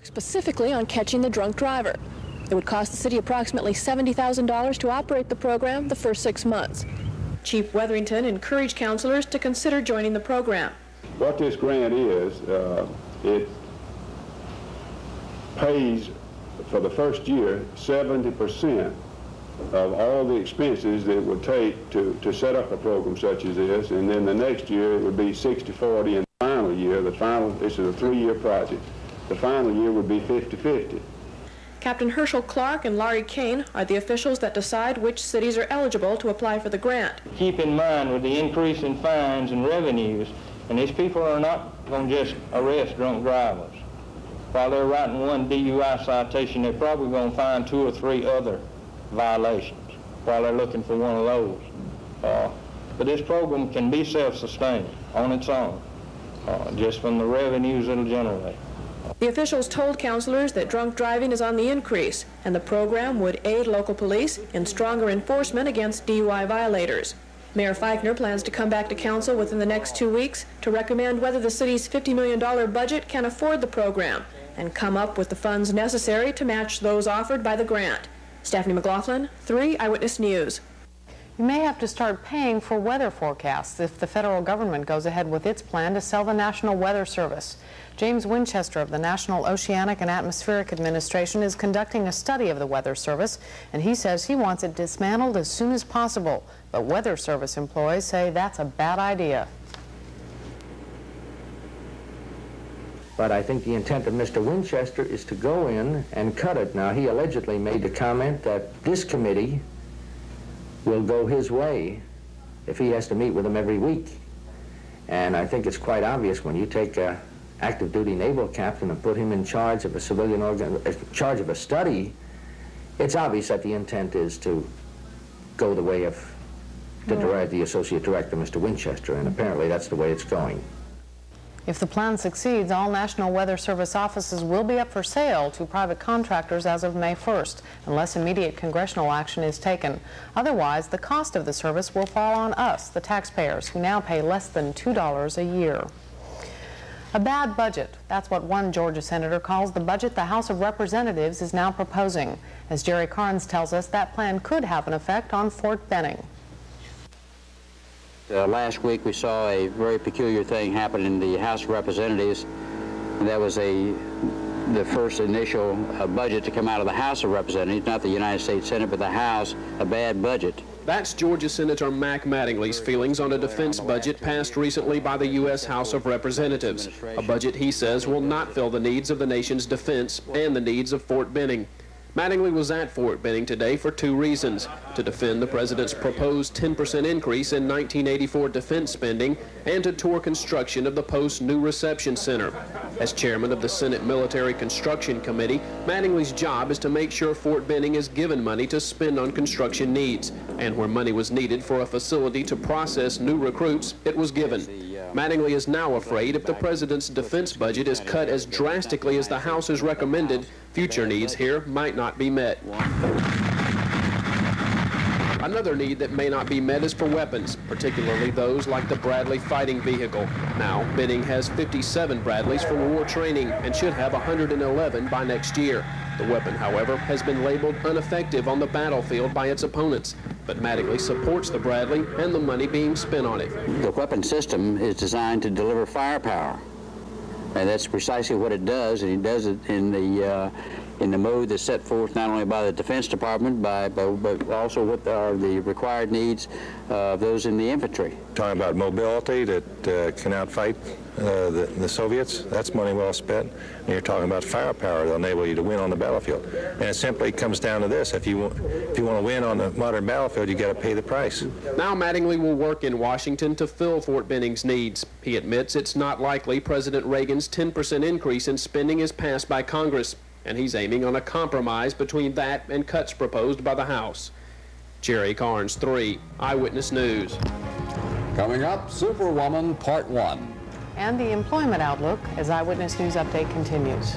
specifically on catching the drunk driver. It would cost the city approximately $70,000 to operate the program the first 6 months. Chief Wetherington encouraged counselors to consider joining the program. What this grant is, it pays for the first year 70% of all the expenses that it would take to set up a program such as this, and then the next year it would be 60-40, and the final year, this is a 3-year project, the final year would be 50-50. Captain Herschel Clark and Laurie Kane are the officials that decide which cities are eligible to apply for the grant. Keep in mind with the increase in fines and revenues, and these people are not going to just arrest drunk drivers. While they're writing one DUI citation, they're probably going to find 2 or 3 other violations while they're looking for one of those. But this program can be self-sustaining on its own, just from the revenues it'll generate. The officials told counselors that drunk driving is on the increase, and the program would aid local police in stronger enforcement against DUI violators. Mayor Feichner plans to come back to council within the next 2 weeks to recommend whether the city's $50 million budget can afford the program and come up with the funds necessary to match those offered by the grant. Stephanie McLaughlin, 3 Eyewitness News. You may have to start paying for weather forecasts if the federal government goes ahead with its plan to sell the National Weather Service. James Winchester of the National Oceanic and Atmospheric Administration is conducting a study of the Weather Service, and he says he wants it dismantled as soon as possible. But Weather Service employees say that's a bad idea. But I think the intent of Mr. Winchester is to go in and cut it. Now, he allegedly made the comment that this committee will go his way if he has to meet with them every week. And I think it's quite obvious when you take an active duty naval captain and put him in charge of a civilian charge of a study, it's obvious that the intent is to go the way of the associate director, Mr. Winchester, and apparently that's the way it's going. If the plan succeeds, all National Weather Service offices will be up for sale to private contractors as of May 1st, unless immediate congressional action is taken. Otherwise, the cost of the service will fall on us, the taxpayers, who now pay less than $2 a year. A bad budget. That's what one Georgia senator calls the budget the House of Representatives is now proposing. As Jerry Carnes tells us, that plan could have an effect on Fort Benning. Last week we saw a very peculiar thing happen in the House of Representatives. That was the first initial budget to come out of the House of Representatives, not the United States Senate, but the House, a bad budget. That's Georgia Senator Mac Mattingly's feelings on a defense budget passed recently by the U.S. House of Representatives. A budget he says will not fill the needs of the nation's defense and the needs of Fort Benning. Mattingly was at Fort Benning today for 2 reasons: to defend the president's proposed 10% increase in 1984 defense spending and to tour construction of the post's new reception center. As chairman of the Senate Military Construction Committee, Mattingly's job is to make sure Fort Benning is given money to spend on construction needs, and where money was needed for a facility to process new recruits, it was given. Mattingly is now afraid if the president's defense budget is cut as drastically as the House has recommended, future needs here might not be met. Another need that may not be met is for weapons, particularly those like the Bradley fighting vehicle. Now, Benning has 57 Bradleys for war training and should have 111 by next year. The weapon, however, has been labeled ineffective on the battlefield by its opponents. But Mattingly supports the Bradley and the money being spent on it. The weapon system is designed to deliver firepower, and that's precisely what it does, and it does it in the mode that's set forth not only by the Defense Department, but also what are the required needs of those in the infantry. Talking about mobility that can outfight the Soviets, that's money well spent. And you're talking about firepower that'll enable you to win on the battlefield. And it simply comes down to this: if you want to win on the modern battlefield, you got to pay the price. Now Mattingly will work in Washington to fill Fort Benning's needs. He admits it's not likely President Reagan's 10% increase in spending is passed by Congress, and he's aiming on a compromise between that and cuts proposed by the House. Jerry Carnes, 3 Eyewitness News. Coming up, Superwoman Part 1. And the employment outlook as Eyewitness News Update continues.